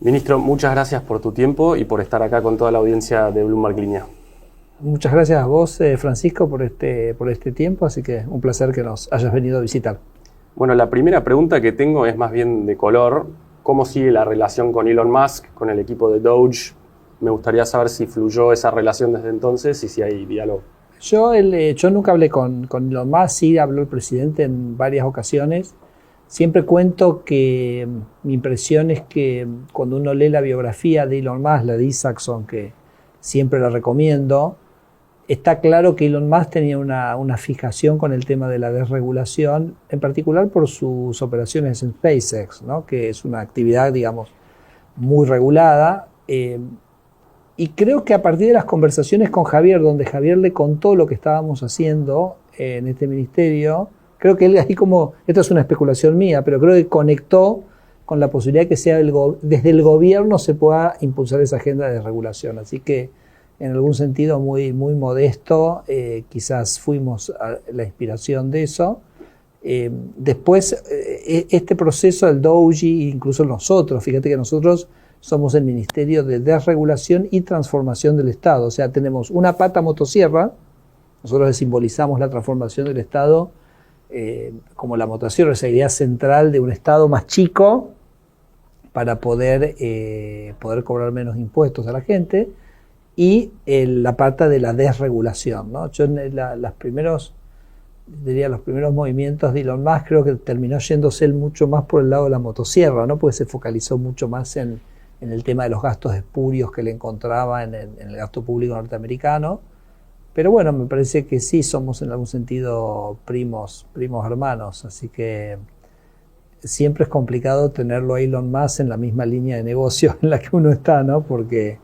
Ministro, muchas gracias por tu tiempo y por estar acá con toda la audiencia de Bloomberg Línea. Muchas gracias a vos, Francisco, por este tiempo, así que un placer que nos hayas venido a visitar. Bueno, la primera pregunta que tengo es más bien de color. ¿Cómo sigue la relación con Elon Musk, con el equipo de Doge? Me gustaría saber si fluyó esa relación desde entonces y si hay diálogo. Yo nunca hablé con Elon Musk, sí habló el presidente en varias ocasiones. Siempre cuento que mi impresión es que cuando uno lee la biografía de Elon Musk, la de Isaacson, que siempre la recomiendo, está claro que Elon Musk tenía una fijación con el tema de la desregulación, en particular por sus operaciones en SpaceX, ¿no? Que es una actividad, digamos, muy regulada. Y creo que a partir de las conversaciones con Javier, donde Javier le contó lo que estábamos haciendo en este ministerio, creo que él ahí esto es una especulación mía, pero creo que conectó con la posibilidad de que desde el gobierno se pueda impulsar esa agenda de regulación. Así que en algún sentido muy, muy modesto, quizás fuimos a la inspiración de eso. Después, este proceso del Doge, incluso nosotros, fíjate que nosotros somos el Ministerio de Desregulación y Transformación del Estado, o sea, tenemos una pata motosierra, nosotros le simbolizamos la transformación del Estado como la motosierra, esa idea central de un Estado más chico para poder cobrar menos impuestos a la gente, y la pata de la desregulación, ¿no? Yo en los primeros movimientos de Elon Musk creo que terminó yéndose él mucho más por el lado de la motosierra, ¿no? Porque se focalizó mucho más en el tema de los gastos espurios que le encontraba en el gasto público norteamericano. Pero bueno, me parece que sí somos en algún sentido primos hermanos, así que siempre es complicado tenerlo a Elon Musk en la misma línea de negocio en la que uno está, ¿no? Porque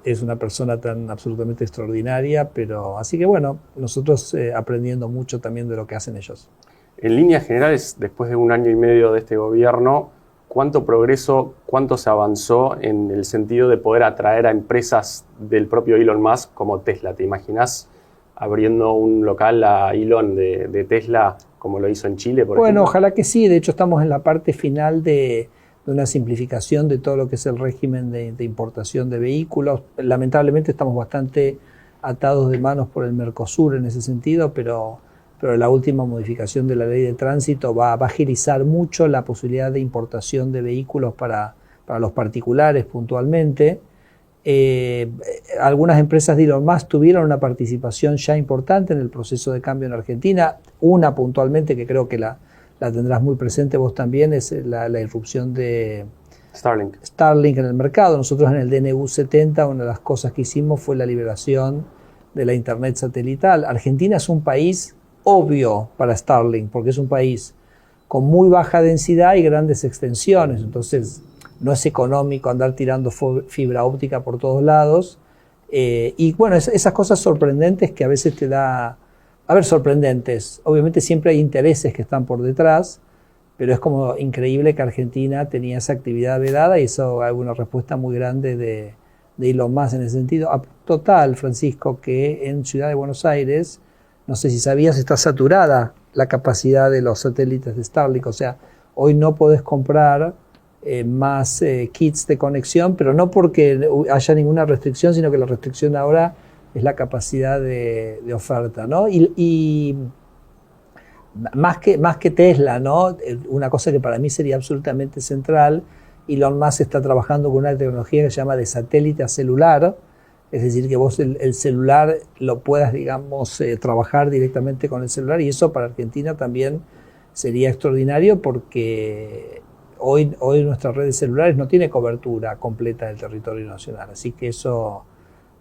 es una persona tan absolutamente extraordinaria, pero así que bueno, nosotros aprendiendo mucho también de lo que hacen ellos. En líneas generales, después de 1 año y medio de este gobierno, ¿cuánto progreso, cuánto se avanzó en el sentido de poder atraer a empresas del propio Elon Musk como Tesla? ¿Te imaginas abriendo un local a Elon de Tesla como lo hizo en Chile, por ejemplo? Bueno, ojalá que sí. De hecho, estamos en la parte final de una simplificación de todo lo que es el régimen de importación de vehículos. Lamentablemente estamos bastante atados de manos por el Mercosur en ese sentido, pero la última modificación de la ley de tránsito va a agilizar mucho la posibilidad de importación de vehículos para los particulares puntualmente. Algunas empresas de Elon Musk tuvieron una participación ya importante en el proceso de cambio en Argentina. Una puntualmente que creo que la tendrás muy presente vos también, es la irrupción de Starlink en el mercado. Nosotros en el DNU 70 una de las cosas que hicimos fue la liberación de la internet satelital. Argentina es un país obvio para Starlink, porque es un país con muy baja densidad y grandes extensiones, entonces no es económico andar tirando fibra óptica por todos lados, y bueno, esas cosas sorprendentes que a veces te da, sorprendentes, obviamente siempre hay intereses que están por detrás, pero es como increíble que Argentina tenía esa actividad vedada, y eso hay una respuesta muy grande de Elon Musk en ese sentido. Total, Francisco, que en Ciudad de Buenos Aires, no sé si sabías, está saturada la capacidad de los satélites de Starlink. O sea, hoy no podés comprar más kits de conexión, pero no porque haya ninguna restricción, sino que la restricción ahora es la capacidad de oferta, ¿no? Y más que Tesla, ¿no? Una cosa que para mí sería absolutamente central, Elon Musk está trabajando con una tecnología que se llama de satélite a celular. Es decir, que vos el celular lo puedas, digamos, trabajar directamente con el celular, y eso para Argentina también sería extraordinario, porque hoy nuestra red de celulares no tiene cobertura completa del territorio nacional. Así que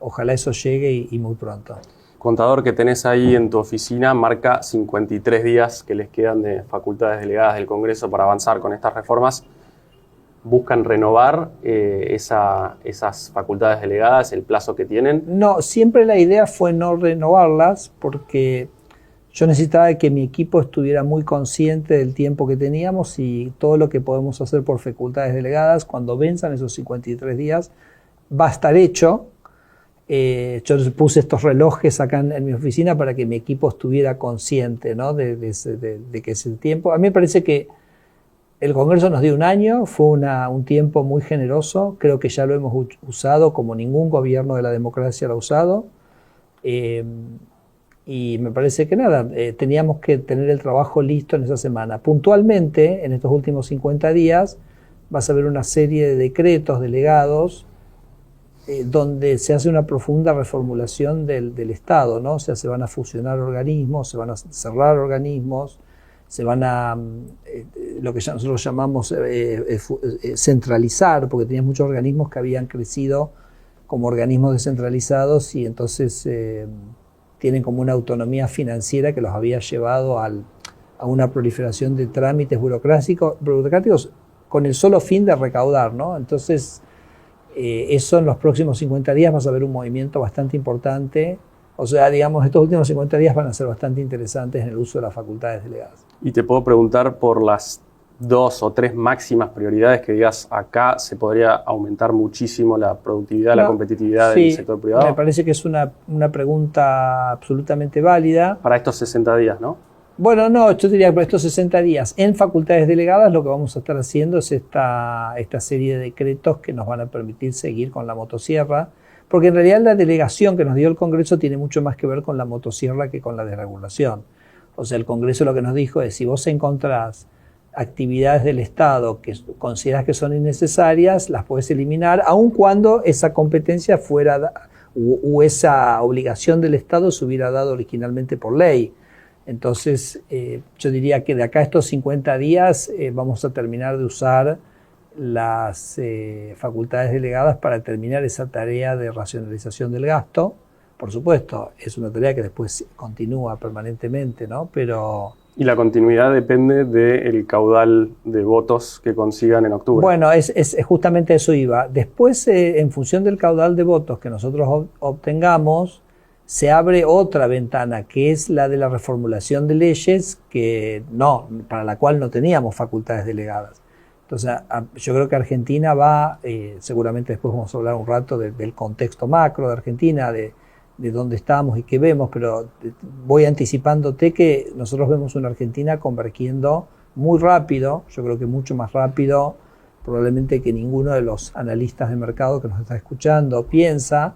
ojalá eso llegue y muy pronto. Contador que tenés ahí en tu oficina marca 53 días que les quedan de facultades delegadas del Congreso para avanzar con estas reformas. ¿Buscan renovar esas facultades delegadas, el plazo que tienen? No, siempre la idea fue no renovarlas, porque yo necesitaba que mi equipo estuviera muy consciente del tiempo que teníamos y todo lo que podemos hacer por facultades delegadas. Cuando venzan esos 53 días va a estar hecho. Yo puse estos relojes acá en mi oficina para que mi equipo estuviera consciente, ¿no? de que ese tiempo. A mí me parece que El Congreso nos dio un año, fue un tiempo muy generoso, creo que ya lo hemos usado como ningún gobierno de la democracia lo ha usado. Y me parece que nada, teníamos que tener el trabajo listo en esa semana. Puntualmente, en estos últimos 50 días, vas a ver una serie de decretos delegados donde se hace una profunda reformulación del Estado, ¿no? O sea, se van a fusionar organismos, se van a cerrar organismos, se van a, lo que nosotros llamamos centralizar, porque tenías muchos organismos que habían crecido como organismos descentralizados y entonces tienen como una autonomía financiera que los había llevado a una proliferación de trámites burocráticos con el solo fin de recaudar, ¿no? Entonces, eso en los próximos 50 días vas a ver un movimiento bastante importante. O sea, digamos, estos últimos 50 días van a ser bastante interesantes en el uso de las facultades delegadas. Y te puedo preguntar por las 2 o 3 máximas prioridades que digas, acá se podría aumentar muchísimo la productividad, la competitividad del sector privado. Me parece que es una pregunta absolutamente válida. Para estos 60 días, ¿no? Bueno, no, yo diría que para estos 60 días en facultades delegadas lo que vamos a estar haciendo es esta serie de decretos que nos van a permitir seguir con la motosierra, porque en realidad la delegación que nos dio el Congreso tiene mucho más que ver con la motosierra que con la desregulación. O sea, el Congreso lo que nos dijo es, si vos encontrás actividades del Estado que consideras que son innecesarias, las puedes eliminar, aun cuando esa competencia fuera o esa obligación del Estado se hubiera dado originalmente por ley. Entonces, yo diría que de acá a estos 50 días vamos a terminar de usar las facultades delegadas para terminar esa tarea de racionalización del gasto. Por supuesto, es una tarea que después continúa permanentemente, ¿no? Pero... Y la continuidad depende del caudal de votos que consigan en octubre. Bueno, es justamente eso iba. Después, en función del caudal de votos que nosotros obtengamos, se abre otra ventana, que es la de la reformulación de leyes para la cual no teníamos facultades delegadas. Entonces, yo creo que Argentina va, seguramente después vamos a hablar un rato del contexto macro de Argentina, de dónde estamos y qué vemos, pero voy anticipándote que nosotros vemos una Argentina convergiendo muy rápido, yo creo que mucho más rápido probablemente que ninguno de los analistas de mercado que nos está escuchando piensa,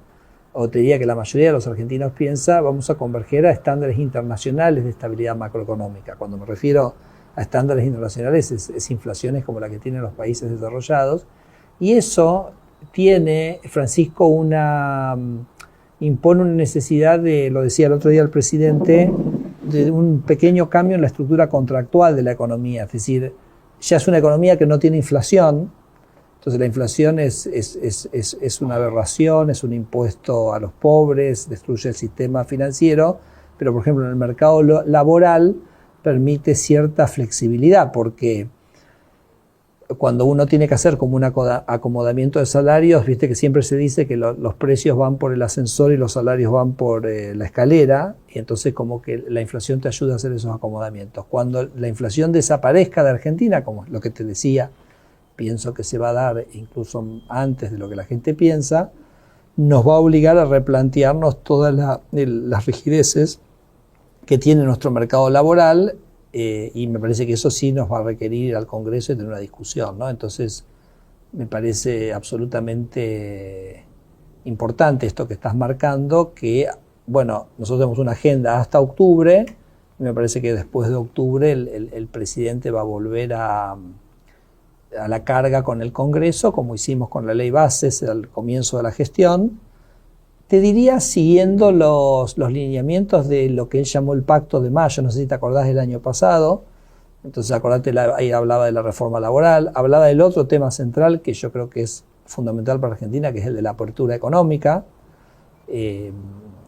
o te diría que la mayoría de los argentinos piensa, vamos a converger a estándares internacionales de estabilidad macroeconómica. Cuando me refiero a estándares internacionales es inflaciones como la que tienen los países desarrollados, y eso tiene, Francisco, impone una necesidad de, lo decía el otro día el presidente, de un pequeño cambio en la estructura contractual de la economía. Es decir, ya es una economía que no tiene inflación, entonces la inflación es una aberración, es un impuesto a los pobres, destruye el sistema financiero, pero por ejemplo en el mercado laboral permite cierta flexibilidad, porque cuando uno tiene que hacer como un acomodamiento de salarios, viste que siempre se dice que los precios van por el ascensor y los salarios van por la escalera, y entonces como que la inflación te ayuda a hacer esos acomodamientos. Cuando la inflación desaparezca de Argentina, como lo que te decía, pienso que se va a dar incluso antes de lo que la gente piensa, nos va a obligar a replantearnos todas las rigideces que tiene nuestro mercado laboral, y me parece que eso sí nos va a requerir ir al Congreso y tener una discusión, ¿no? Entonces, me parece absolutamente importante esto que estás marcando, que, bueno, nosotros tenemos una agenda hasta octubre, y me parece que después de octubre el presidente va a volver a la carga con el Congreso, como hicimos con la ley bases al comienzo de la gestión. Te diría siguiendo los lineamientos de lo que él llamó el Pacto de Mayo, no sé si te acordás del año pasado. Entonces acordate, ahí hablaba de la reforma laboral, hablaba del otro tema central que yo creo que es fundamental para Argentina, que es el de la apertura económica.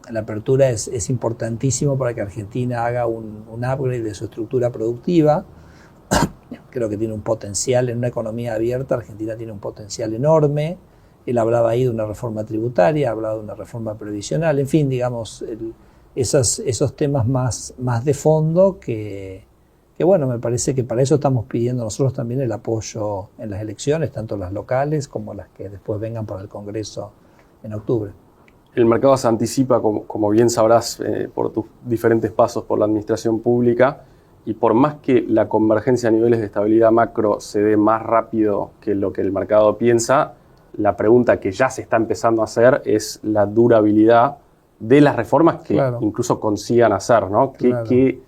La apertura es importantísimo para que Argentina haga un upgrade de su estructura productiva. Creo que tiene un potencial en una economía abierta, Argentina tiene un potencial enorme. Él hablaba ahí de una reforma tributaria, hablaba de una reforma previsional, en fin, digamos, esos temas más de fondo que bueno, me parece que para eso estamos pidiendo nosotros también el apoyo en las elecciones, tanto las locales como las que después vengan por el Congreso en octubre. El mercado se anticipa, como bien sabrás, por tus diferentes pasos por la administración pública, Y por más que la convergencia a niveles de estabilidad macro se dé más rápido que lo que el mercado piensa, la pregunta que ya se está empezando a hacer es la durabilidad de las reformas que incluso consigan hacer, ¿no? ¿Qué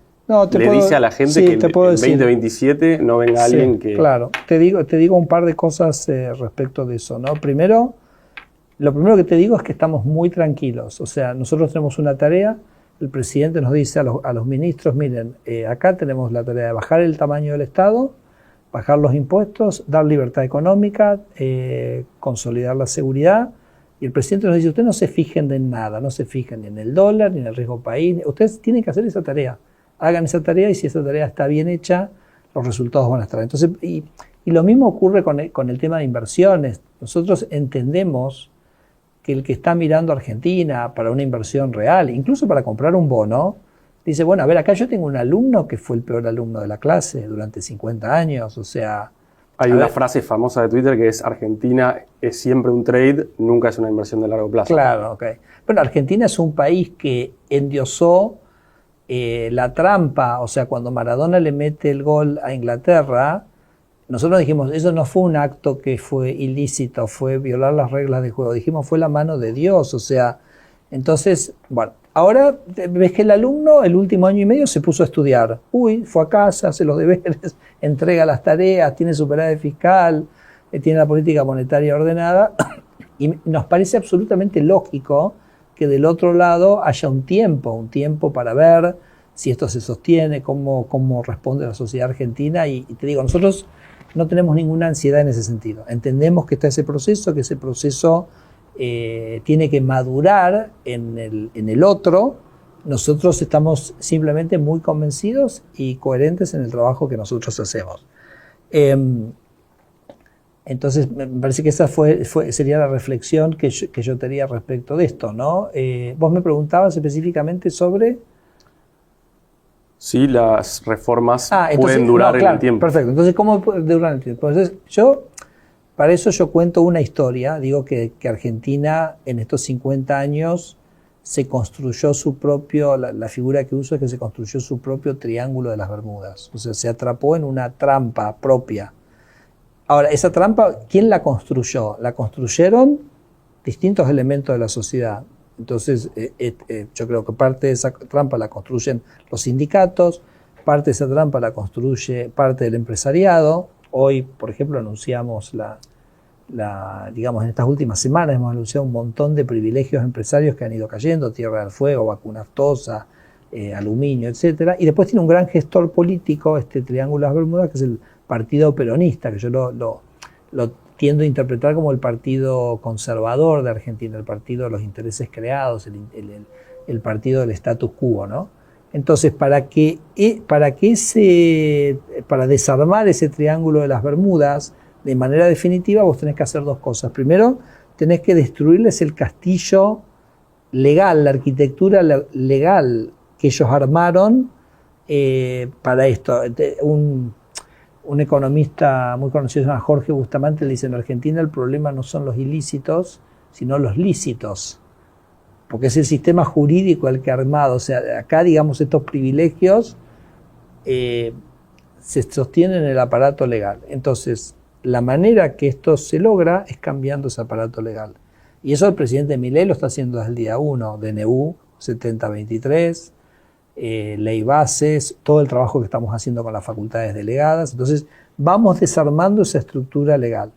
le dice a la gente que en 2027 no venga alguien que... Claro, te digo un par de cosas respecto de eso, ¿no? Primero, lo primero que te digo es que estamos muy tranquilos. O sea, nosotros tenemos una tarea, el presidente nos dice a los ministros, miren, acá tenemos la tarea de bajar el tamaño del Estado, bajar los impuestos, dar libertad económica, consolidar la seguridad. Y el presidente nos dice, ustedes no se fijen en nada, no se fijen ni en el dólar, ni en el riesgo país. Ustedes tienen que hacer esa tarea. Hagan esa tarea y si esa tarea está bien hecha, los resultados van a estar. Entonces, y lo mismo ocurre con el tema de inversiones. Nosotros entendemos que el que está mirando a Argentina para una inversión real, incluso para comprar un bono, dice, bueno, a ver, acá yo tengo un alumno que fue el peor alumno de la clase durante 50 años, o sea... Hay una frase famosa de Twitter que es Argentina es siempre un trade, nunca es una inversión de largo plazo. Claro, ok. Bueno, Argentina es un país que endiosó la trampa, o sea, cuando Maradona le mete el gol a Inglaterra, nosotros dijimos, eso no fue un acto que fue ilícito, fue violar las reglas del juego, dijimos, fue la mano de Dios, o sea, entonces, bueno, ahora ves que el alumno el último año y medio se puso a estudiar, fue a casa, hace los deberes, entrega las tareas, tiene superávit fiscal, tiene la política monetaria ordenada, y nos parece absolutamente lógico que del otro lado haya un tiempo para ver si esto se sostiene, cómo responde la sociedad argentina, y te digo, nosotros no tenemos ninguna ansiedad en ese sentido. Entendemos que está ese proceso, que ese proceso tiene que madurar en el otro. Nosotros estamos simplemente muy convencidos y coherentes en el trabajo que nosotros hacemos. Entonces, me parece que esa sería la reflexión que yo tenía respecto de esto, ¿no? Vos me preguntabas específicamente sobre... Sí, las reformas pueden durar en el tiempo. Perfecto. Entonces, ¿cómo puede durar en el tiempo? Entonces, para eso yo cuento una historia. Digo que Argentina en estos 50 años se construyó su propio, la figura que uso es que se construyó su propio triángulo de las Bermudas. O sea, se atrapó en una trampa propia. Ahora, esa trampa, ¿quién la construyó? La construyeron distintos elementos de la sociedad. Entonces, yo creo que parte de esa trampa la construyen los sindicatos, parte de esa trampa la construye parte del empresariado. Hoy, por ejemplo, anunciamos digamos, en estas últimas semanas hemos anunciado un montón de privilegios empresarios que han ido cayendo, Tierra del Fuego, Vacuna Aftosa, aluminio, etcétera. Y después tiene un gran gestor político, este Triángulo de las Bermudas, que es el Partido Peronista, que yo lo tiendo a interpretar como el partido conservador de Argentina, el partido de los intereses creados, el partido del status quo, ¿no? Entonces, para desarmar ese triángulo de las Bermudas de manera definitiva, vos tenés que hacer dos cosas. Primero, tenés que destruirles el castillo legal, la arquitectura legal que ellos armaron para esto. Un economista muy conocido, se llama Jorge Bustamante, le dice, en Argentina el problema no son los ilícitos, sino los lícitos, porque es el sistema jurídico el que ha armado. O sea, acá, digamos, estos privilegios se sostienen en el aparato legal. Entonces, la manera que esto se logra es cambiando ese aparato legal. Y eso el presidente Milei lo está haciendo desde el día 1, DNU 7023, ley bases, todo el trabajo que estamos haciendo con las facultades delegadas. Entonces, vamos desarmando esa estructura legal.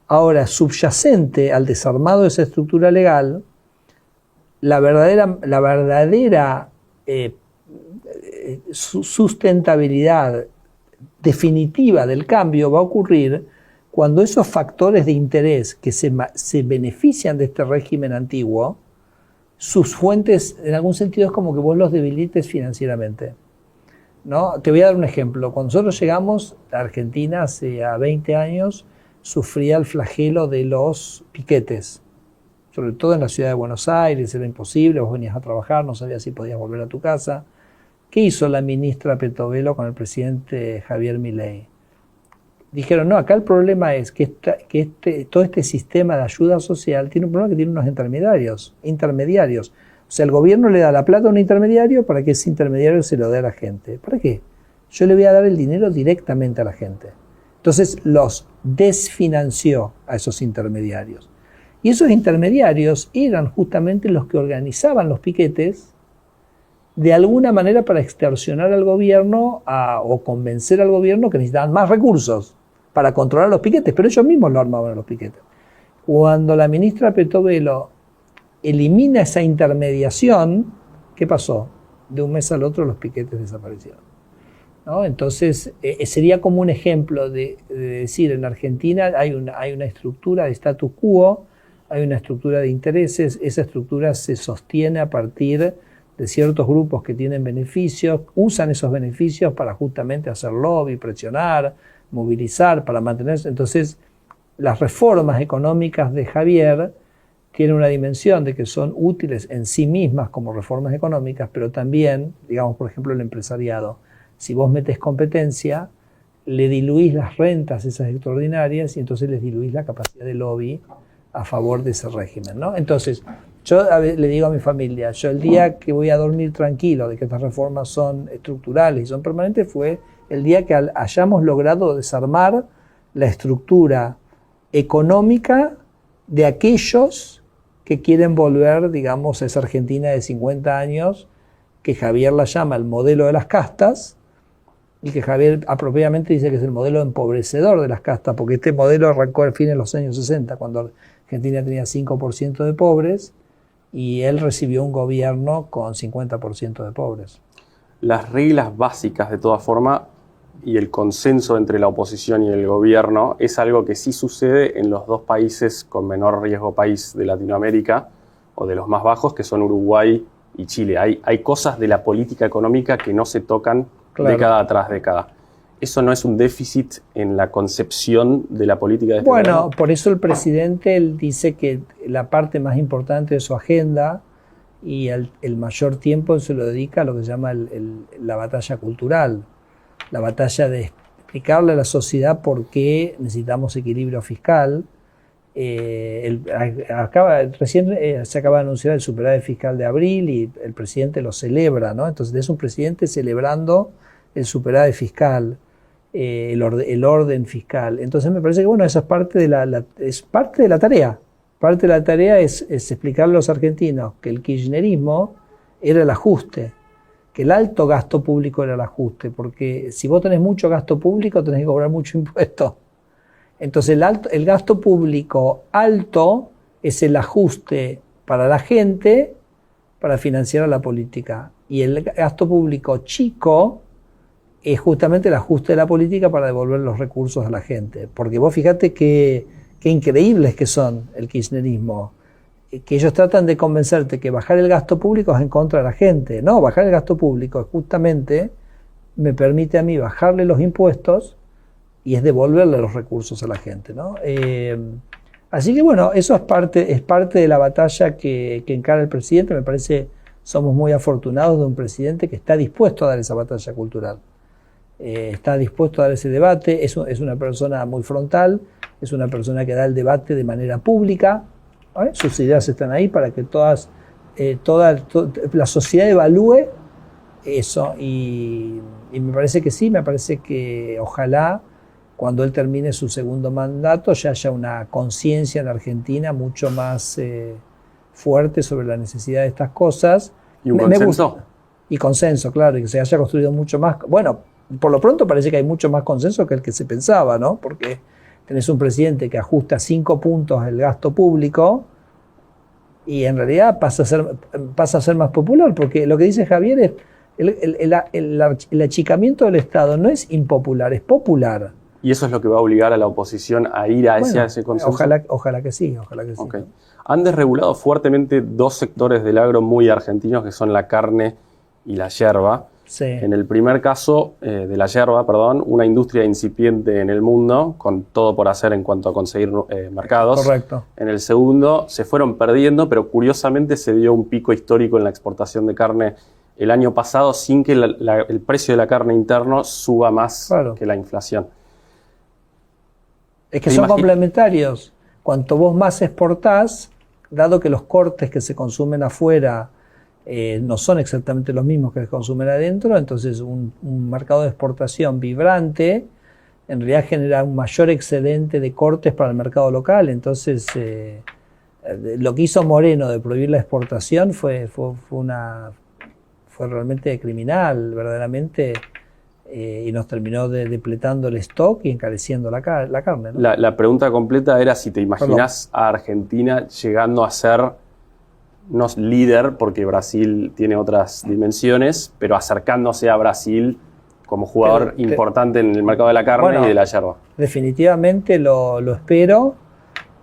Ahora, subyacente al desarmado de esa estructura legal, la verdadera sustentabilidad definitiva del cambio va a ocurrir cuando esos factores de interés que se benefician de este régimen antiguo, sus fuentes, en algún sentido, es como que vos los debilites financieramente, ¿no? Te voy a dar un ejemplo. Cuando nosotros llegamos a Argentina hace 20 años, sufría el flagelo de los piquetes, sobre todo en la ciudad de Buenos Aires. Era imposible, vos venías a trabajar, no sabías si podías volver a tu casa. ¿Qué hizo la ministra Petovelo con el presidente Javier Milei? Dijeron, no, acá el problema es que todo este sistema de ayuda social tiene un problema, que tiene unos intermediarios. O sea, el gobierno le da la plata a un intermediario para que ese intermediario se lo dé a la gente. ¿Para qué? yo le voy a dar el dinero directamente a la gente. Entonces los desfinanció a esos intermediarios. Y esos intermediarios eran justamente los que organizaban los piquetes de alguna manera para extorsionar al gobierno o convencer al gobierno que necesitaban más recursos para controlar los piquetes, pero ellos mismos lo armaban a los piquetes. Cuando la ministra Petovelo elimina esa intermediación, ¿qué pasó? De un mes al otro los piquetes desaparecieron, ¿no? Entonces, sería como un ejemplo de decir, en Argentina hay una estructura de status quo, hay una estructura de intereses, esa estructura se sostiene a partir de ciertos grupos que tienen beneficios, usan esos beneficios para justamente hacer lobby, presionar, movilizar, para mantenerse. Entonces, las reformas económicas de Javier tienen una dimensión de que son útiles en sí mismas como reformas económicas, pero también, digamos, por ejemplo, el empresariado. Si vos metes competencia, le diluís las rentas esas extraordinarias y entonces les diluís la capacidad de lobby a favor de ese régimen, ¿no? Entonces, yo le digo a mi familia, yo el día que voy a dormir tranquilo de que estas reformas son estructurales y son permanentes fue el día que hayamos logrado desarmar la estructura económica de aquellos que quieren volver, digamos, a esa Argentina de 50 años, que Javier la llama el modelo de las castas, y que Javier apropiadamente dice que es el modelo empobrecedor de las castas, porque este modelo arrancó al fin de los años 60, cuando Argentina tenía 5% de pobres, y él recibió un gobierno con 50% de pobres. Las reglas básicas, de todas formas, y el consenso entre la oposición y el gobierno es algo que sí sucede en los dos países con menor riesgo país de Latinoamérica, o de los más bajos, que son Uruguay y Chile. Hay cosas de la política económica que no se tocan década tras década. ¿Eso no es un déficit en la concepción de la política de este gobierno? Bueno, por eso el presidente él dice que la parte más importante de su agenda y el mayor tiempo se lo dedica a lo que se llama la batalla cultural, la batalla de explicarle a la sociedad por qué necesitamos equilibrio fiscal. Recién se acaba de anunciar el superávit fiscal de abril y el presidente lo celebra, ¿no? Entonces es un presidente celebrando el superávit fiscal, el orden fiscal. Entonces me parece que bueno, eso es parte de la tarea. Parte de la tarea es explicarle a los argentinos que el kirchnerismo era el ajuste, que el alto gasto público era el ajuste, porque si vos tenés mucho gasto público tenés que cobrar mucho impuesto. Entonces el gasto público alto es el ajuste para la gente para financiar a la política, y el gasto público chico es justamente el ajuste de la política para devolver los recursos a la gente. Porque vos fíjate qué increíbles que son el kirchnerismo, que ellos tratan de convencerte que bajar el gasto público es en contra de la gente. No, bajar el gasto público justamente me permite a mí bajarle los impuestos y es devolverle los recursos a la gente, ¿no? Así que bueno, eso es parte de la batalla que encara el presidente. Me parece somos muy afortunados de un presidente que está dispuesto a dar esa batalla cultural. Está dispuesto a dar ese debate, es una persona muy frontal, es una persona que da el debate de manera pública, ¿vale? Sus ideas están ahí para que toda la sociedad evalúe eso, y me parece que sí, me parece que ojalá cuando él termine su segundo mandato ya haya una conciencia en Argentina mucho más fuerte sobre la necesidad de estas cosas. ¿Y un consenso? Y consenso, claro, y que se haya construido mucho más. Bueno, por lo pronto parece que hay mucho más consenso que el que se pensaba, ¿no? Porque tenés un presidente que ajusta 5 puntos el gasto público y en realidad pasa a ser más popular, porque lo que dice Javier es el achicamiento del Estado no es impopular, es popular. ¿Y eso es lo que va a obligar a la oposición a ir hacia ese consenso? Ojalá que sí, Okay. Han desregulado fuertemente dos sectores del agro muy argentinos, que son la carne y la yerba. Sí. En el primer caso, de la yerba, una industria incipiente en el mundo, con todo por hacer en cuanto a conseguir mercados. Correcto. En el segundo, se fueron perdiendo, pero curiosamente se dio un pico histórico en la exportación de carne el año pasado, sin que el precio de la carne interno suba más que la inflación. Es que son complementarios. Cuanto vos más exportás, dado que los cortes que se consumen afuera no son exactamente los mismos que se consumen adentro, entonces un mercado de exportación vibrante en realidad genera un mayor excedente de cortes para el mercado local. Entonces lo que hizo Moreno de prohibir la exportación fue realmente criminal, verdaderamente, y nos terminó depletando el stock y encareciendo la carne, ¿no? La pregunta completa era si te imaginas a Argentina llegando a ser, no líder, porque Brasil tiene otras dimensiones, pero acercándose a Brasil como jugador importante en el mercado de la carne y de la yerba. Definitivamente lo espero.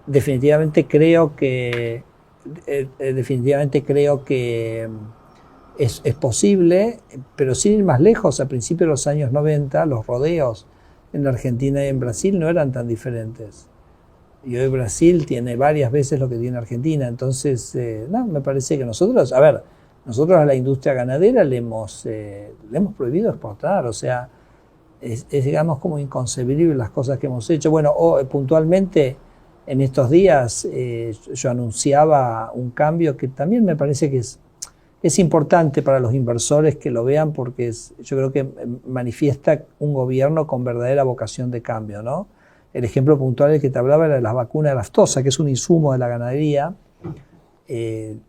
Definitivamente creo que es posible, pero sin ir más lejos, a principios de los años 90, los rodeos en Argentina y en Brasil no eran tan diferentes. Y hoy Brasil tiene varias veces lo que tiene Argentina. Entonces, me parece que nosotros a la industria ganadera le hemos prohibido exportar. O sea, es digamos como inconcebible las cosas que hemos hecho. Bueno, puntualmente en estos días yo anunciaba un cambio que también me parece que es importante para los inversores que lo vean, porque yo creo que manifiesta un gobierno con verdadera vocación de cambio, ¿no? El ejemplo puntual del que te hablaba era de las vacunas de aftosa, que es un insumo de la ganadería.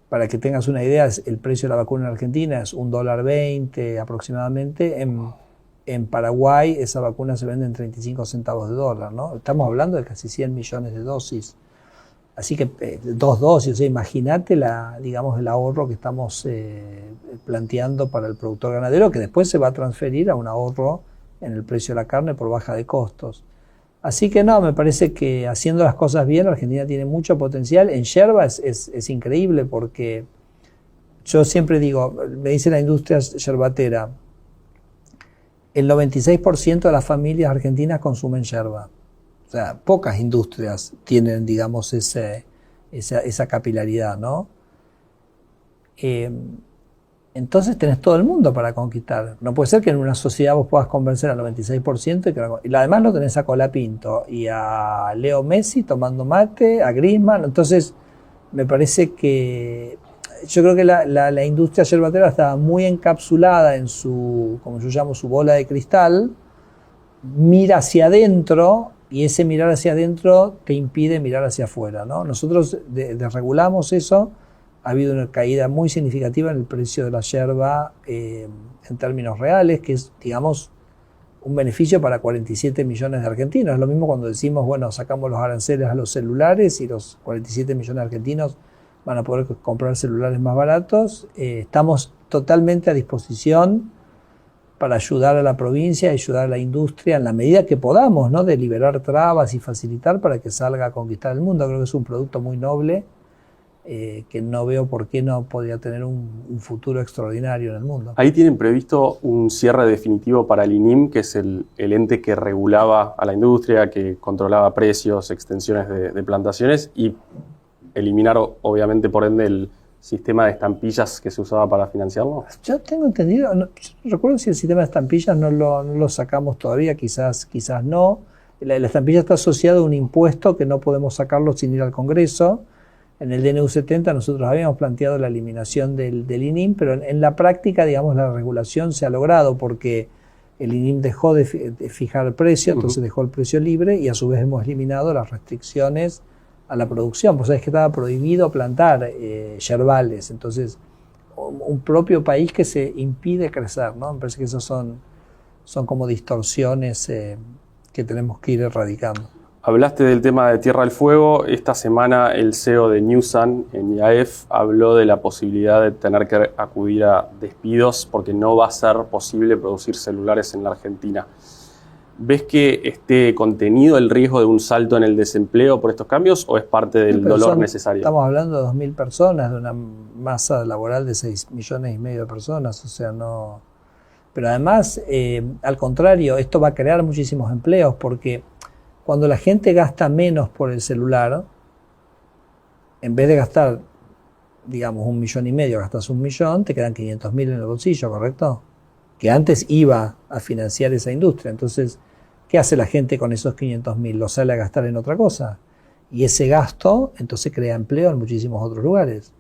Para que tengas una idea, el precio de la vacuna en Argentina es $1.20 aproximadamente. En Paraguay esa vacuna se vende en 35 centavos de dólar, ¿no? Estamos hablando de casi 100 millones de dosis. Así que 2 dosis, o sea, imagínate el ahorro que estamos planteando para el productor ganadero, que después se va a transferir a un ahorro en el precio de la carne por baja de costos. Así que me parece que haciendo las cosas bien, Argentina tiene mucho potencial. En yerba es increíble, porque yo siempre digo, me dice la industria yerbatera, el 96% de las familias argentinas consumen yerba. O sea, pocas industrias tienen, digamos, esa capilaridad, ¿no? Entonces tenés todo el mundo para conquistar. No puede ser que en una sociedad vos puedas convencer al 96% y además lo tenés a Colapinto y a Leo Messi tomando mate, a Griezmann. Entonces me parece que yo creo que la industria yerbatera estaba muy encapsulada en su, como yo llamo, su bola de cristal, mira hacia adentro, y ese mirar hacia adentro te impide mirar hacia afuera, ¿no? Nosotros desregulamos eso. Ha habido una caída muy significativa en el precio de la yerba en términos reales, que es, digamos, un beneficio para 47 millones de argentinos. Es lo mismo cuando decimos, bueno, sacamos los aranceles a los celulares y los 47 millones de argentinos van a poder comprar celulares más baratos. Estamos totalmente a disposición para ayudar a la provincia, ayudar a la industria en la medida que podamos, ¿no? De liberar trabas y facilitar para que salga a conquistar el mundo. Creo que es un producto muy noble, que no veo por qué no podría tener un futuro extraordinario en el mundo. Ahí tienen previsto un cierre definitivo para el INIM, que es el ente que regulaba a la industria, que controlaba precios, extensiones de plantaciones, y eliminar, obviamente, por ende, el sistema de estampillas que se usaba para financiarlo. Yo tengo entendido, no recuerdo si el sistema de estampillas no lo sacamos todavía, quizás no. La estampilla está asociada a un impuesto que no podemos sacarlo sin ir al Congreso. En el DNU 70 nosotros habíamos planteado la eliminación del INIM, pero en la práctica, digamos, la regulación se ha logrado porque el INIM dejó de fijar el precio, entonces dejó el precio libre, y a su vez hemos eliminado las restricciones a la producción. Pues sabés que estaba prohibido plantar yerbales, entonces un propio país que se impide crecer, ¿no? Me parece que esas son como distorsiones que tenemos que ir erradicando. Hablaste del tema de Tierra del Fuego. Esta semana el CEO de Newsan en IAF habló de la posibilidad de tener que acudir a despidos porque no va a ser posible producir celulares en la Argentina. ¿Ves que esté contenido el riesgo de un salto en el desempleo por estos cambios o es parte del dolor necesario? Estamos hablando de 2.000 personas, de una masa laboral de 6,5 millones de personas, o sea, no... Pero además, al contrario, esto va a crear muchísimos empleos porque cuando la gente gasta menos por el celular, en vez de gastar, digamos, 1,5 millones, gastas 1 millón, te quedan 500.000 en el bolsillo, ¿correcto? Que antes iba a financiar esa industria. Entonces, ¿qué hace la gente con esos 500.000? Lo sale a gastar en otra cosa. Y ese gasto, entonces, crea empleo en muchísimos otros lugares.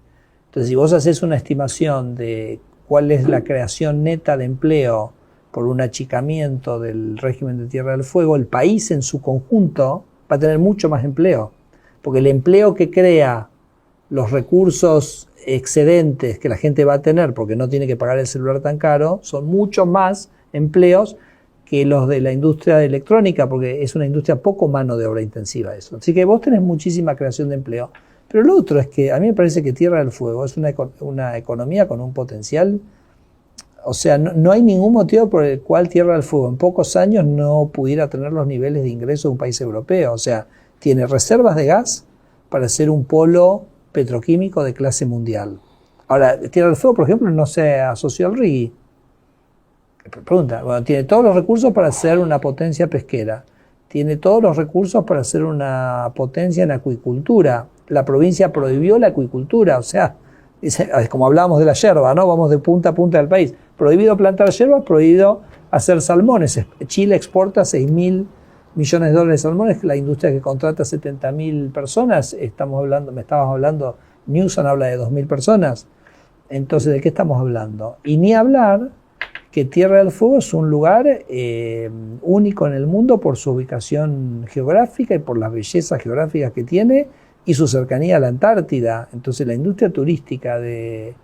Entonces, si vos haces una estimación de cuál es la creación neta de empleo por un achicamiento del régimen de Tierra del Fuego, el país en su conjunto va a tener mucho más empleo, porque el empleo que crea los recursos excedentes que la gente va a tener porque no tiene que pagar el celular tan caro, son mucho más empleos que los de la industria electrónica, porque es una industria poco mano de obra intensiva eso. Así que vos tenés muchísima creación de empleo. Pero lo otro es que a mí me parece que Tierra del Fuego es una economía con un potencial. O sea, no hay ningún motivo por el cual Tierra del Fuego en pocos años no pudiera tener los niveles de ingreso de un país europeo. O sea, tiene reservas de gas para ser un polo petroquímico de clase mundial. Ahora, Tierra del Fuego, por ejemplo, no se asoció al RIGI. Pregunta, bueno, tiene todos los recursos para ser una potencia pesquera, tiene todos los recursos para ser una potencia en acuicultura. La provincia prohibió la acuicultura, o sea, como hablábamos de la yerba, ¿no? Vamos de punta a punta del país. Prohibido plantar yerba, prohibido hacer salmones. Chile exporta 6.000 millones de dólares de salmones, la industria que contrata 70.000 personas. Me estabas hablando, Newsom habla de 2.000 personas. Entonces, ¿de qué estamos hablando? Y ni hablar que Tierra del Fuego es un lugar único en el mundo por su ubicación geográfica y por las bellezas geográficas que tiene y su cercanía a la Antártida. Entonces la industria turística de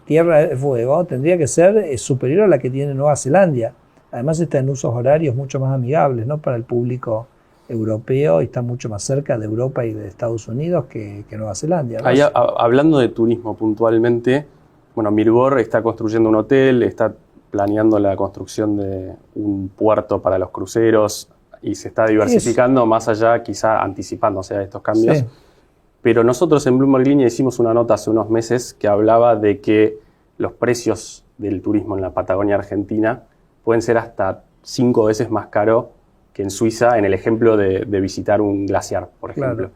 Tierra del Fuego tendría que ser superior a la que tiene Nueva Zelanda. Además está en usos horarios mucho más amigables, ¿no?, para el público europeo, y está mucho más cerca de Europa y de Estados Unidos que Nueva Zelanda, ¿no? Ahí, hablando de turismo puntualmente, bueno, Mirgor está construyendo un hotel, está planeando la construcción de un puerto para los cruceros y se está diversificando más allá, quizá anticipándose a estos cambios. Sí. Pero nosotros en Bloomberg Línea hicimos una nota hace unos meses que hablaba de que los precios del turismo en la Patagonia Argentina pueden ser hasta 5 veces más caro que en Suiza, en el ejemplo de visitar un glaciar, por ejemplo. Claro.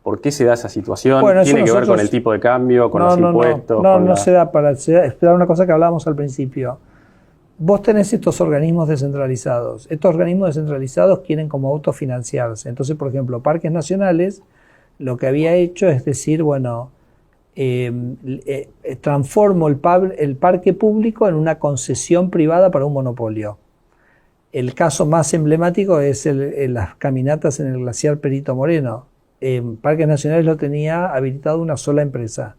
¿Por qué se da esa situación? Bueno, ¿tiene que ver con el tipo de cambio, con los impuestos? No se da se da una cosa que hablábamos al principio. Vos tenés estos organismos descentralizados. Estos organismos descentralizados quieren como autofinanciarse. Entonces, por ejemplo, Parques Nacionales lo que había hecho es decir, bueno, transformo el parque público en una concesión privada para un monopolio. El caso más emblemático es las caminatas en el glaciar Perito Moreno. Parques Nacionales lo tenía habilitado una sola empresa.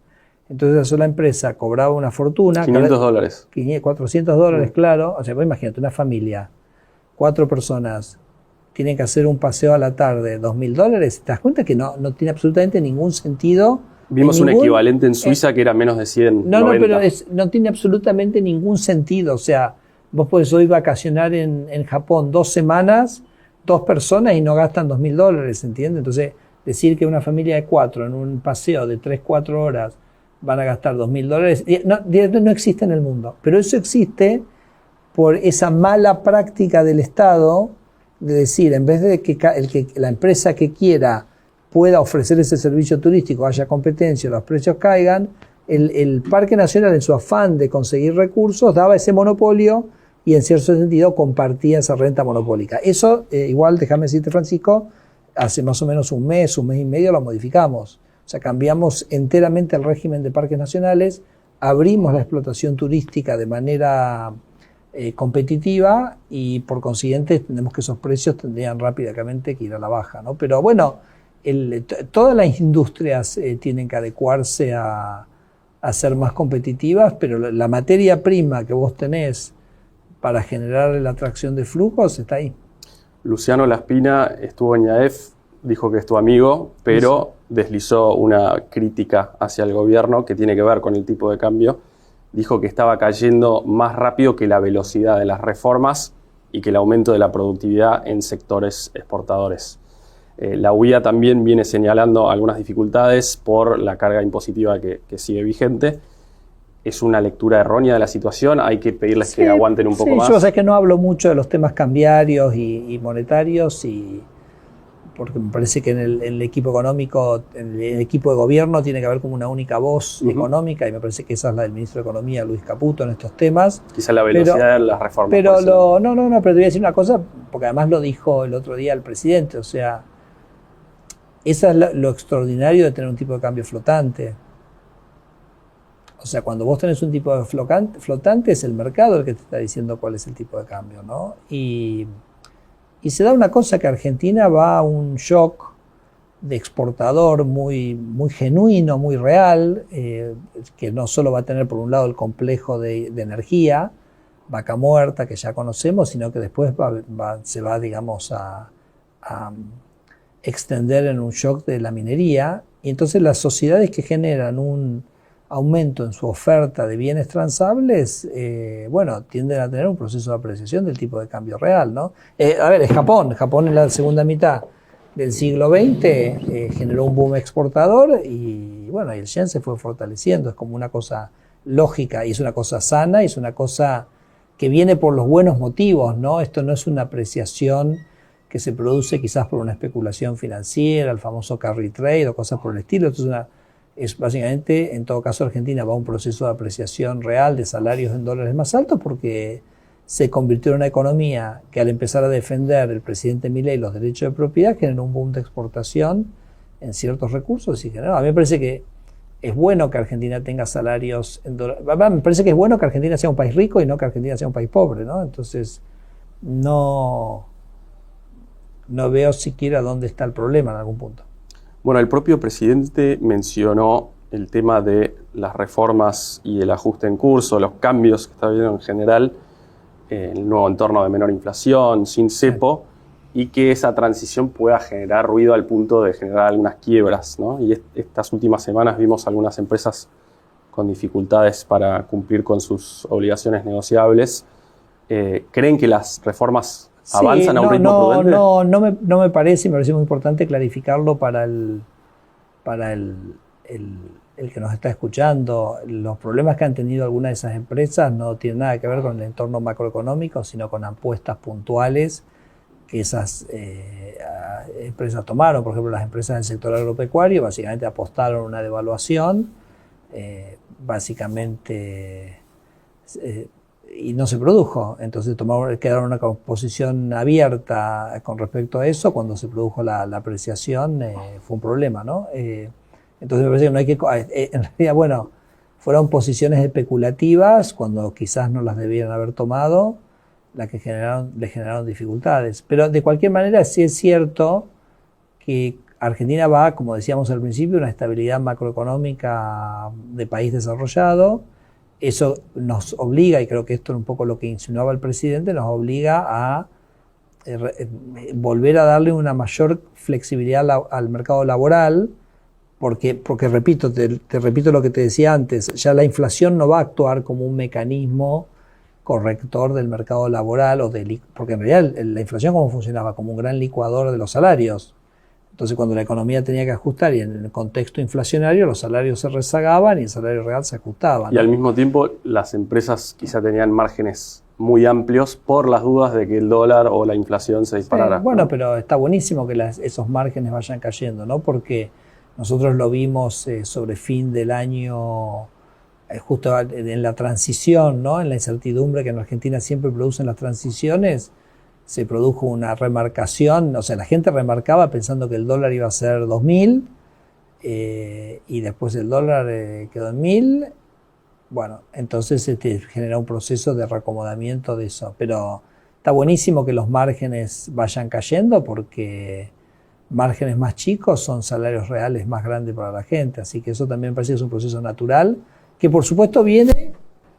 Entonces la sola empresa cobraba una fortuna. $500. $400, claro. O sea, vos imagínate, una familia, 4 personas, tienen que hacer un paseo a la tarde, $2.000. ¿Te das cuenta que no tiene absolutamente ningún sentido? Vimos un equivalente en Suiza que era menos de 100. No, pero no tiene absolutamente ningún sentido. O sea, vos podés hoy vacacionar en Japón 2 semanas, 2 personas y no gastan $2.000, ¿entiendes? Entonces, decir que una familia de 4 en un paseo de 3-4 horas van a gastar $2.000, no existe en el mundo. Pero eso existe por esa mala práctica del Estado de decir, en vez de que la empresa que quiera pueda ofrecer ese servicio turístico, haya competencia, los precios caigan, el Parque Nacional, en su afán de conseguir recursos, daba ese monopolio y en cierto sentido compartía esa renta monopólica. Eso, igual, déjame decirte, Francisco, hace más o menos un mes y medio lo modificamos. O sea, cambiamos enteramente el régimen de parques nacionales, abrimos la explotación turística de manera competitiva y por consiguiente entendemos que esos precios tendrían rápidamente que ir a la baja, ¿no? Pero bueno, todas las industrias tienen que adecuarse a ser más competitivas, pero la materia prima que vos tenés para generar la atracción de flujos está ahí. Luciano Laspina estuvo en IAEF, dijo que es tu amigo, pero deslizó una crítica hacia el gobierno que tiene que ver con el tipo de cambio. Dijo que estaba cayendo más rápido que la velocidad de las reformas y que el aumento de la productividad en sectores exportadores. La UIA también viene señalando algunas dificultades por la carga impositiva que sigue vigente. ¿Es una lectura errónea de la situación? ¿Hay que pedirles que aguanten un poco más? Yo sé que no hablo mucho de los temas cambiarios y monetarios, porque me parece que en el equipo económico, en el equipo de gobierno tiene que haber como una única voz económica, y me parece que esa es la del ministro de Economía, Luis Caputo, en estos temas. Quizá la velocidad de las reformas. Pero pero te voy a decir una cosa, porque además lo dijo el otro día el presidente, o sea, eso es lo extraordinario de tener un tipo de cambio flotante. O sea, cuando vos tenés un tipo de flotante es el mercado el que te está diciendo cuál es el tipo de cambio, ¿no? Y se da una cosa que Argentina va a un shock de exportador muy, muy genuino, muy real, que no solo va a tener por un lado el complejo de energía, Vaca Muerta, que ya conocemos, sino que después se va, digamos, a extender en un shock de la minería. Y entonces las sociedades que generan un aumento en su oferta de bienes transables, bueno, tienden a tener un proceso de apreciación del tipo de cambio real, ¿no? A ver, es Japón. Japón en la segunda mitad del siglo XX generó un boom exportador y, bueno, y el yen se fue fortaleciendo. Es como una cosa lógica y es una cosa sana y es una cosa que viene por los buenos motivos, ¿no? Esto no es una apreciación que se produce quizás por una especulación financiera, el famoso carry trade o cosas por el estilo. Esto es básicamente, en todo caso, Argentina va a un proceso de apreciación real de salarios en dólares más altos porque se convirtió en una economía que, al empezar a defender el presidente Milei los derechos de propiedad, generó un boom de exportación en ciertos recursos y generó. A mí me parece que es bueno que Argentina tenga salarios en dólares. Me parece que es bueno que Argentina sea un país rico y no que Argentina sea un país pobre, ¿no? Entonces, no veo siquiera dónde está el problema en algún punto. Bueno, el propio presidente mencionó el tema de las reformas y el ajuste en curso, los cambios que está habiendo en general, el nuevo entorno de menor inflación, sin cepo, y que esa transición pueda generar ruido al punto de generar algunas quiebras, ¿no? Y estas últimas semanas vimos algunas empresas con dificultades para cumplir con sus obligaciones negociables. ¿Creen que las reformas avanzan a un ritmo prudente? No me parece, me parece muy importante clarificarlo para el que nos está escuchando. Los problemas que han tenido algunas de esas empresas no tienen nada que ver con el entorno macroeconómico, sino con apuestas puntuales que esas empresas tomaron. Por ejemplo, las empresas del sector agropecuario básicamente apostaron a una devaluación, y no se produjo. Entonces quedaron en una posición abierta con respecto a eso. Cuando se produjo la apreciación, fue un problema, ¿no? Entonces me parece que no hay que... en realidad, bueno, fueron posiciones especulativas cuando quizás no las debieran haber tomado, las que le generaron dificultades. Pero de cualquier manera sí es cierto que Argentina va, como decíamos al principio, a una estabilidad macroeconómica de país desarrollado. Eso nos obliga, y creo que esto es un poco lo que insinuaba el presidente, nos obliga a volver a darle una mayor flexibilidad al mercado laboral, porque repito, te repito lo que te decía antes, ya la inflación no va a actuar como un mecanismo corrector del mercado laboral, porque en realidad la inflación ¿cómo funcionaba? Como un gran licuador de los salarios. Entonces, cuando la economía tenía que ajustar y en el contexto inflacionario, los salarios se rezagaban y el salario real se ajustaba, ¿no? Y al mismo tiempo, las empresas quizá tenían márgenes muy amplios por las dudas de que el dólar o la inflación se disparara. Sí, bueno, ¿no? pero está buenísimo que esos márgenes vayan cayendo, ¿no? Porque nosotros lo vimos sobre fin del año, justo en la transición, ¿no? En la incertidumbre que en Argentina siempre producen las transiciones, se produjo una remarcación, o sea, la gente remarcaba pensando que el dólar iba a ser 2.000 y después el dólar quedó en 1.000. Bueno, entonces se genera un proceso de reacomodamiento de eso, pero está buenísimo que los márgenes vayan cayendo porque márgenes más chicos son salarios reales más grandes para la gente, así que eso también me parece que es un proceso natural que por supuesto viene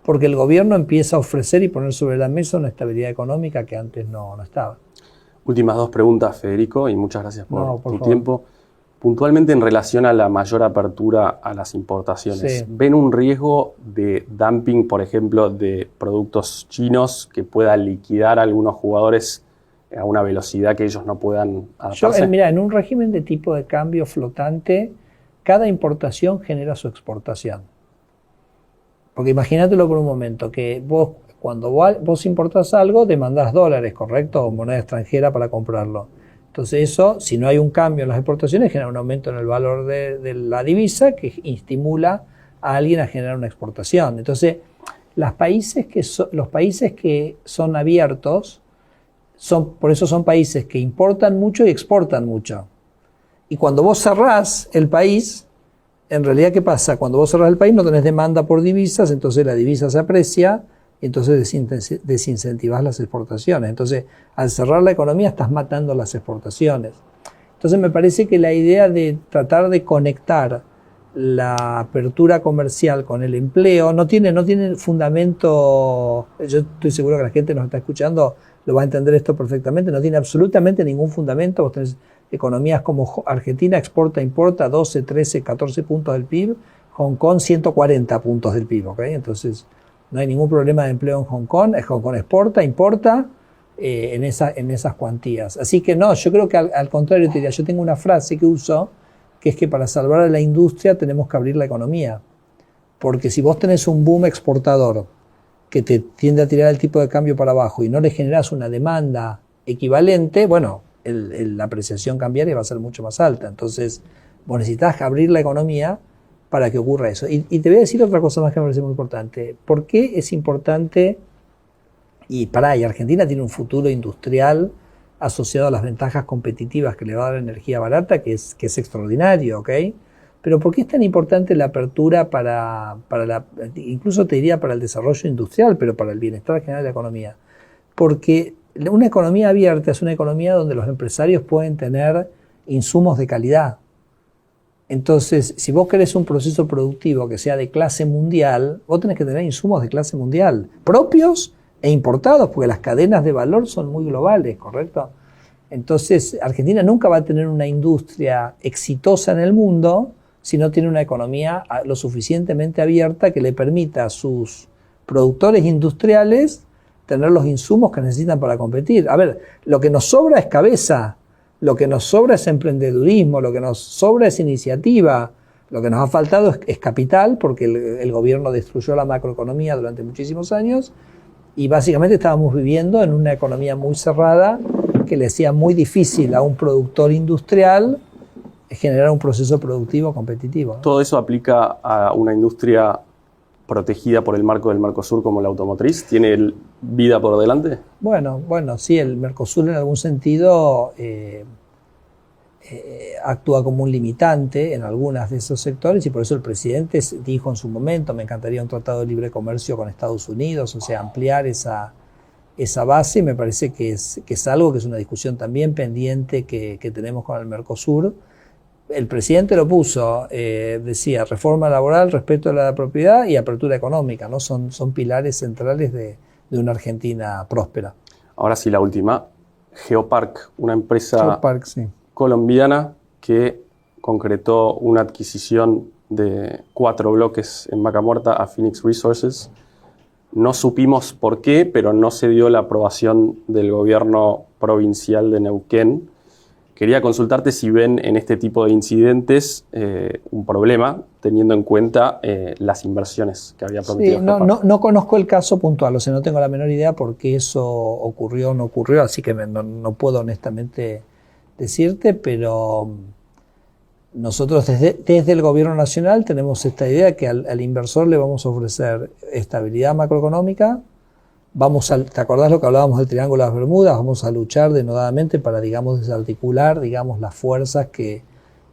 porque el gobierno empieza a ofrecer y poner sobre la mesa una estabilidad económica que antes no estaba. Últimas dos preguntas, Federico, y muchas gracias por tu favor. tiempo. Puntualmente en relación a la mayor apertura a las importaciones, Sí. ¿ven un riesgo de dumping, por ejemplo, de productos chinos que pueda liquidar a algunos jugadores a una velocidad que ellos no puedan adaptarse? Mira, en un régimen de tipo de cambio flotante, cada importación genera su exportación. Porque imagínatelo por un momento, que vos, cuando vos importás algo, demandás dólares, ¿correcto? O moneda extranjera para comprarlo. Entonces eso, si no hay un cambio en las exportaciones, genera un aumento en el valor de la divisa que estimula a alguien a generar una exportación. Entonces, los países que son abiertos, por eso son países que importan mucho y exportan mucho. Y cuando vos cerrás el país, en realidad, ¿qué pasa? Cuando vos cerrás el país no tenés demanda por divisas, entonces la divisa se aprecia, entonces desincentivás las exportaciones. Entonces, al cerrar la economía estás matando las exportaciones. Entonces, me parece que la idea de tratar de conectar la apertura comercial con el empleo no tiene fundamento. Yo estoy seguro que la gente que nos está escuchando lo va a entender esto perfectamente. No tiene absolutamente ningún fundamento. Vos tenés economías como Argentina, exporta, importa, 12, 13, 14 puntos del PIB. Hong Kong, 140 puntos del PIB. ¿Okay? Entonces, no hay ningún problema de empleo en Hong Kong. Hong Kong exporta, importa en esas cuantías. Así que no, yo creo que al contrario te diría, yo tengo una frase que uso, que es que para salvar a la industria tenemos que abrir la economía. Porque si vos tenés un boom exportador que te tiende a tirar el tipo de cambio para abajo y no le generás una demanda equivalente, bueno, la apreciación cambiaria va a ser mucho más alta. Entonces, vos necesitas abrir la economía para que ocurra eso. Y te voy a decir otra cosa más que me parece muy importante. ¿Por qué es importante? Y Argentina tiene un futuro industrial asociado a las ventajas competitivas que le va a dar la energía barata, que es extraordinario, ¿ok? Pero ¿por qué es tan importante la apertura incluso te diría para el desarrollo industrial, pero para el bienestar general de la economía? Porque una economía abierta es una economía donde los empresarios pueden tener insumos de calidad. Entonces, si vos querés un proceso productivo que sea de clase mundial, vos tenés que tener insumos de clase mundial, propios e importados, porque las cadenas de valor son muy globales, ¿correcto? Entonces, Argentina nunca va a tener una industria exitosa en el mundo si no tiene una economía lo suficientemente abierta que le permita a sus productores industriales tener los insumos que necesitan para competir. A ver, lo que nos sobra es cabeza, lo que nos sobra es emprendedurismo, lo que nos sobra es iniciativa, lo que nos ha faltado es capital, porque el gobierno destruyó la macroeconomía durante muchísimos años y básicamente estábamos viviendo en una economía muy cerrada que le hacía muy difícil a un productor industrial generar un proceso productivo competitivo, ¿no? ¿Todo eso aplica a una industria protegida por el marco del Mercosur como la automotriz? ¿Tiene vida por delante? Bueno, sí, el Mercosur en algún sentido actúa como un limitante en algunos de esos sectores y por eso el presidente dijo en su momento, me encantaría un tratado de libre comercio con Estados Unidos, o sea, ampliar esa base. Me parece que es algo que es una discusión también pendiente que tenemos con el Mercosur. El presidente lo puso, decía, reforma laboral, respeto a la propiedad y apertura económica, ¿no? Son pilares centrales de una Argentina próspera. Ahora sí, la última. Geopark, una empresa Geopark, sí, colombiana que concretó una adquisición de 4 bloques en Vaca Muerta a Phoenix Resources. No supimos por qué, pero no se dio la aprobación del gobierno provincial de Neuquén. Quería consultarte si ven en este tipo de incidentes un problema, teniendo en cuenta las inversiones que había prometido. Sí, no conozco el caso puntual, o sea, no tengo la menor idea por qué eso ocurrió o no ocurrió, así que no puedo honestamente decirte, pero nosotros desde el gobierno nacional tenemos esta idea que al inversor le vamos a ofrecer estabilidad macroeconómica. ¿Te acordás lo que hablábamos del Triángulo de las Bermudas? Vamos a luchar denodadamente para, desarticular, las fuerzas que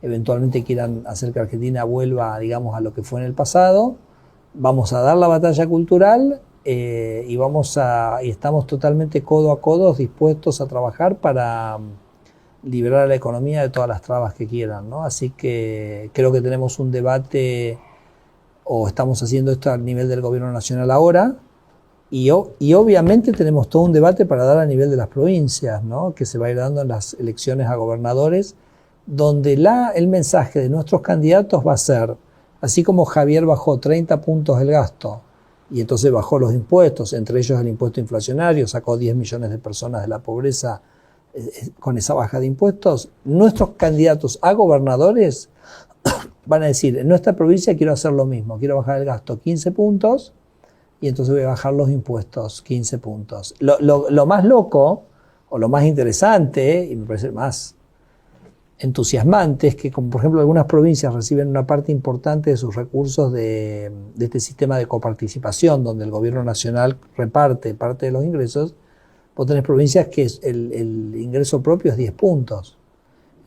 eventualmente quieran hacer que Argentina vuelva, a lo que fue en el pasado. Vamos a dar la batalla cultural y estamos totalmente codo a codo dispuestos a trabajar para liberar a la economía de todas las trabas que quieran, ¿no? Así que creo que tenemos un debate, o estamos haciendo esto a nivel del gobierno nacional ahora, y obviamente tenemos todo un debate para dar a nivel de las provincias, ¿no? Que se va a ir dando en las elecciones a gobernadores, donde el mensaje de nuestros candidatos va a ser, así como Javier bajó 30 puntos el gasto, y entonces bajó los impuestos, entre ellos el impuesto inflacionario, sacó 10 millones de personas de la pobreza con esa baja de impuestos, nuestros candidatos a gobernadores van a decir, en nuestra provincia quiero hacer lo mismo, quiero bajar el gasto 15 puntos, y entonces voy a bajar los impuestos 15 puntos. Lo más loco, o lo más interesante, y me parece más entusiasmante, es que, como por ejemplo algunas provincias reciben una parte importante de sus recursos de este sistema de coparticipación, donde el gobierno nacional reparte parte de los ingresos, vos tenés provincias que el ingreso propio es 10 puntos.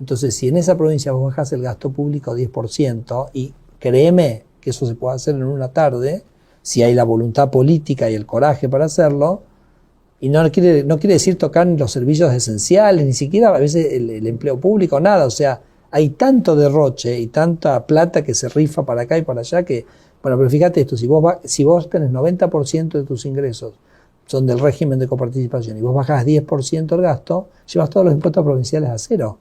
Entonces, si en esa provincia vos bajás el gasto público 10%, y créeme que eso se puede hacer en una tarde, si hay la voluntad política y el coraje para hacerlo, y no quiere decir tocar ni los servicios esenciales, ni siquiera a veces el empleo público, nada, o sea, hay tanto derroche y tanta plata que se rifa para acá y para allá que, bueno, pero fíjate esto, si vos tenés 90% de tus ingresos son del régimen de coparticipación y vos bajás 10% el gasto, llevas todos los impuestos provinciales a cero.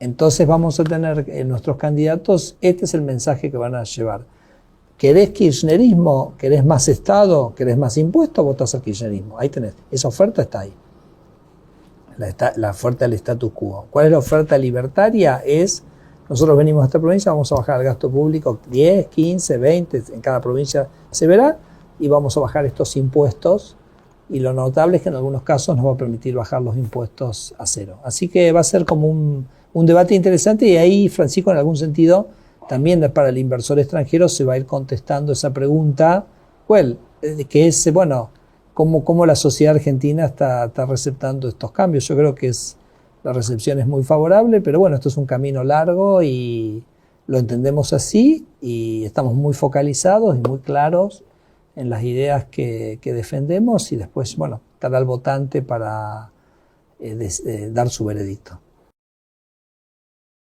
Entonces vamos a tener en nuestros candidatos, este es el mensaje que van a llevar. ¿Querés kirchnerismo? ¿Querés más Estado? ¿Querés más impuestos? Votás al kirchnerismo. Ahí tenés. Esa oferta está ahí. La oferta del status quo. ¿Cuál es la oferta libertaria? Nosotros venimos a esta provincia, vamos a bajar el gasto público 10, 15, 20, en cada provincia se verá, y vamos a bajar estos impuestos. Y lo notable es que en algunos casos nos va a permitir bajar los impuestos a cero. Así que va a ser como un debate interesante, y ahí, Francisco, en algún sentido, también para el inversor extranjero se va a ir contestando esa pregunta, que es, bueno, cómo la sociedad argentina está receptando estos cambios. Yo creo que la recepción es muy favorable, pero bueno, esto es un camino largo y lo entendemos así, y estamos muy focalizados y muy claros en las ideas que defendemos, y después, bueno, estará el votante para dar su veredicto.